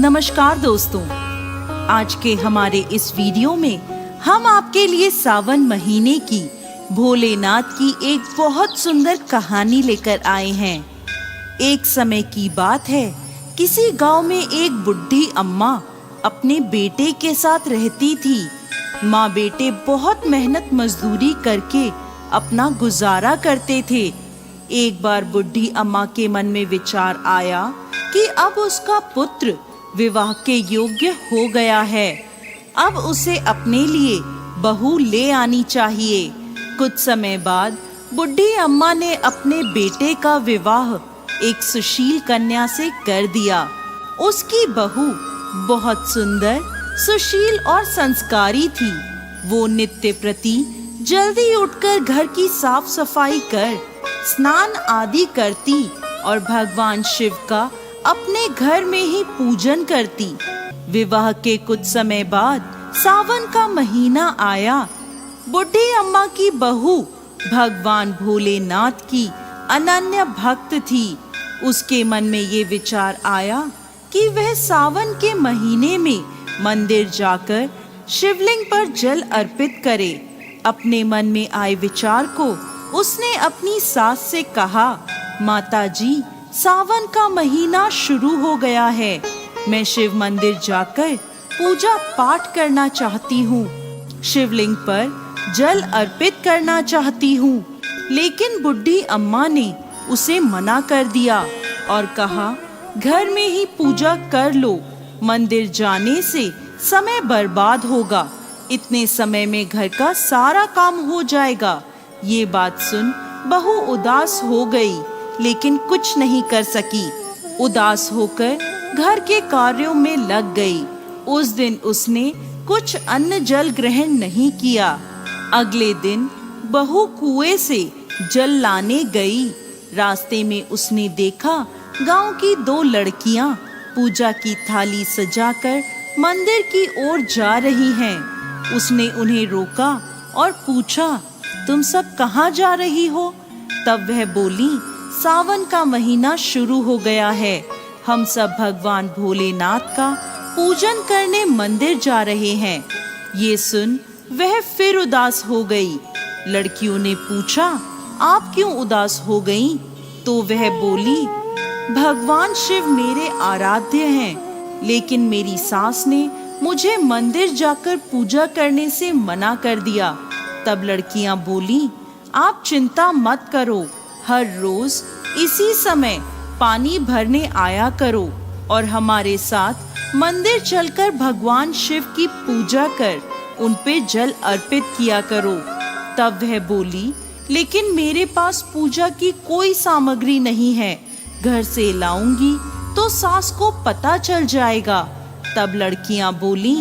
नमस्कार दोस्तों, आज के हमारे इस वीडियो में हम आपके लिए सावन महीने की भोलेनाथ की एक बहुत सुंदर कहानी लेकर आए हैं। एक समय की बात है, किसी गांव में एक बुढ़ी अम्मा अपने बेटे के साथ रहती थी। माँ बेटे बहुत मेहनत मजदूरी करके अपना गुजारा करते थे। एक बार बुढ़ी अम्मा के मन में विचार आया कि अब उसका पुत्र विवाह के योग्य हो गया है, अब उसे अपने लिए बहू ले आनी चाहिए। कुछ समय बाद बुढ़ी अम्मा ने अपने बेटे का विवाह एक सुशील कन्या से कर दिया। उसकी बहू बहुत सुंदर, सुशील और संस्कारी थी। वो नित्य प्रति जल्दी उठकर घर की साफ सफाई कर स्नान आदि करती और भगवान शिव का अपने घर में ही पूजन करती। विवाह के कुछ समय बाद सावन का महीना आया। बुढ़ी अम्मा की बहू भगवान भोलेनाथ की अनन्य भक्त थी। उसके मन में ये विचार आया कि वह सावन के महीने में मंदिर जाकर शिवलिंग पर जल अर्पित करे। अपने मन में आए विचार को उसने अपनी सास से कहा, माताजी, सावन का महीना शुरू हो गया है। मैं शिव मंदिर जाकर पूजा पाठ करना चाहती हूँ, शिवलिंग पर जल अर्पित करना चाहती हूँ। लेकिन बुढ़ी अम्मा ने उसे मना कर दिया और कहा, घर में ही पूजा कर लो, मंदिर जाने से समय बर्बाद होगा। इतने समय में घर का सारा काम हो जाएगा। ये बात सुन बहू उदास हो गई, लेकिन कुछ नहीं कर सकी। उदास होकर घर के कार्यों में लग गई। उस दिन उसने कुछ अन्न जल ग्रहण नहीं किया। अगले दिन बहू कुएं से जल लाने गई। रास्ते में उसने देखा गांव की दो लड़कियां पूजा की थाली सजाकर मंदिर की ओर जा रही हैं। उसने उन्हें रोका और पूछा, तुम सब कहाँ जा रही हो? तब वह बोली, सावन का महीना शुरू हो गया है, हम सब भगवान भोलेनाथ का पूजन करने मंदिर जा रहे हैं। ये सुन वह फिर उदास हो गई। लड़कियों ने पूछा, आप क्यों उदास हो गईं? तो वह बोली, भगवान शिव मेरे आराध्य हैं, लेकिन मेरी सास ने मुझे मंदिर जाकर पूजा करने से मना कर दिया। तब लड़कियां बोली, आप चिंता मत करो, हर रोज इसी समय पानी भरने आया करो और हमारे साथ मंदिर चलकर भगवान शिव की पूजा कर उन पे जल अर्पित किया करो। तब वह बोली, लेकिन मेरे पास पूजा की कोई सामग्री नहीं है, घर से लाऊंगी तो सास को पता चल जाएगा। तब लड़कियां बोली,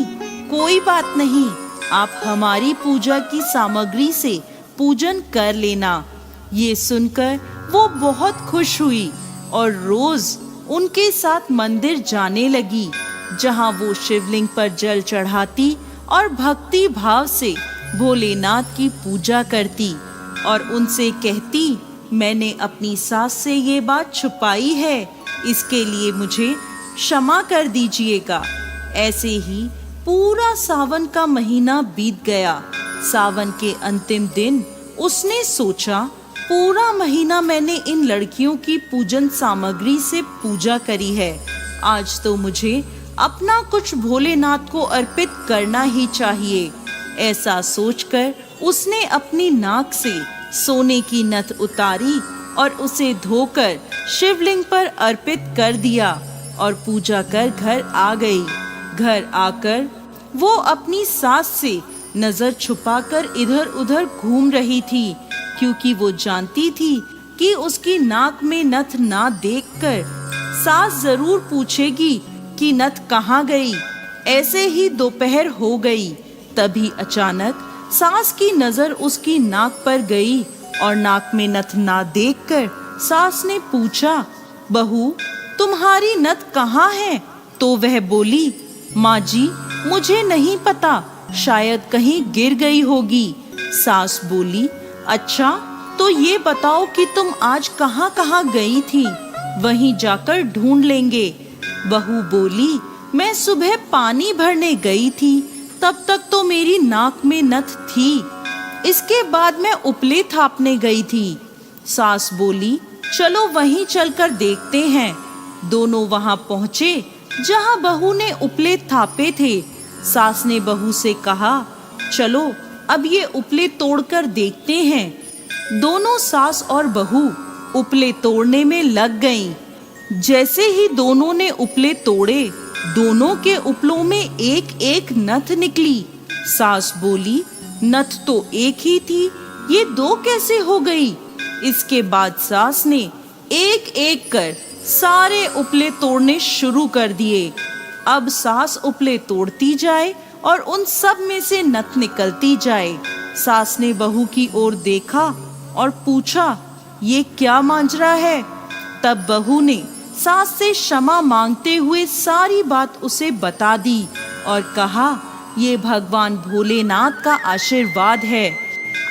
कोई बात नहीं, आप हमारी पूजा की सामग्री से पूजन कर लेना। ये सुनकर वो बहुत खुश हुई और रोज उनके साथ मंदिर जाने लगी, जहां वो शिवलिंग पर जल चढ़ाती और भक्ति भाव से भोलेनाथ की पूजा करती और उनसे कहती, मैंने अपनी सास से ये बात छुपाई है, इसके लिए मुझे क्षमा कर दीजिएगा। ऐसे ही पूरा सावन का महीना बीत गया। सावन के अंतिम दिन उसने सोचा, पूरा महीना मैंने इन लड़कियों की पूजन सामग्री से पूजा करी है, आज तो मुझे अपना कुछ भोलेनाथ को अर्पित करना ही चाहिए। ऐसा सोचकर उसने अपनी नाक से सोने की नथ उतारी और उसे धोकर शिवलिंग पर अर्पित कर दिया और पूजा कर घर आ गई। घर आकर वो अपनी सास से नजर छुपाकर इधर उधर घूम रही थी, क्योंकि वो जानती थी कि उसकी नाक में नथ ना देखकर सास जरूर पूछेगी कि नथ कहाँ गई। ऐसे ही दोपहर हो गई। तभी अचानक सास की नजर उसकी नाक पर गई और नाक में नथ ना देखकर सास ने पूछा, बहू, तुम्हारी नथ कहाँ है? तो वह बोली, माँ जी, मुझे नहीं पता, शायद कहीं गिर गई होगी। सास बोली, अच्छा, तो ये बताओ कि तुम आज कहाँ कहाँ गई थी, वहीं जाकर ढूंढ लेंगे। बहू बोली, मैं सुबह पानी भरने गई थी, तब तक तो मेरी नाक में नथ थी। इसके बाद मैं उपले थापने गई थी। सास बोली, चलो वहीं चलकर देखते हैं। दोनों वहां पहुंचे जहां बहू ने उपले थापे थे। सास ने बहू से कहा, चलो अब ये उपले तोड़कर देखते हैं। दोनों सास और बहू उपले तोड़ने में लग गईं। जैसे ही दोनों ने उपले तोड़े, दोनों के उपलों में एक एक नथ निकली। सास बोली, नथ तो एक ही थी, ये दो कैसे हो गई? इसके बाद सास ने एक एक कर सारे उपले तोड़ने शुरू कर दिए। अब सास उपले तोड़ती जाए और उन सब में से नथ निकलती जाए। सास ने बहू की ओर देखा और पूछा, ये क्या मांजरा है? तब बहू ने सास से क्षमा मांगते हुए सारी बात उसे बता दी और कहा, ये भगवान भोलेनाथ का आशीर्वाद है।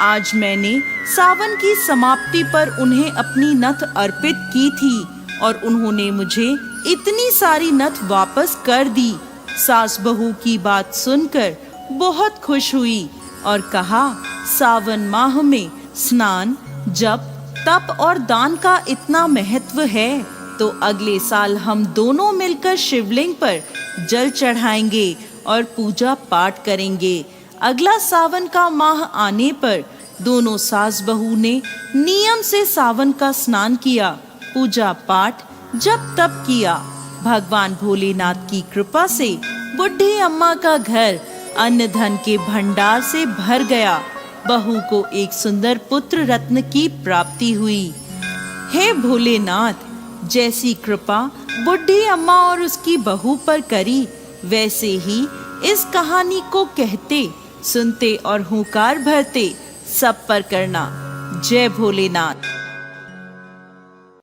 आज मैंने सावन की समाप्ति पर उन्हें अपनी नथ अर्पित की थी और उन्होंने मुझे इतनी सारी नथ वापस कर दी। सास बहू की बात सुनकर बहुत खुश हुई और कहा, सावन माह में स्नान, जप, तप और दान का इतना महत्व है तो अगले साल हम दोनों मिलकर शिवलिंग पर जल चढ़ाएंगे और पूजा पाठ करेंगे। अगला सावन का माह आने पर दोनों सास बहू ने नियम से सावन का स्नान किया, पूजा पाठ, जप तप किया। भगवान भोलेनाथ की कृपा से बुढ़ी अम्मा का घर अन्न धन के भंडार से भर गया। बहू को एक सुंदर पुत्र रत्न की प्राप्ति हुई। हे भोलेनाथ, जैसी कृपा बुढ़ी अम्मा और उसकी बहू पर करी, वैसे ही इस कहानी को कहते, सुनते और हुंकार भरते सब पर करना। जय भोलेनाथ।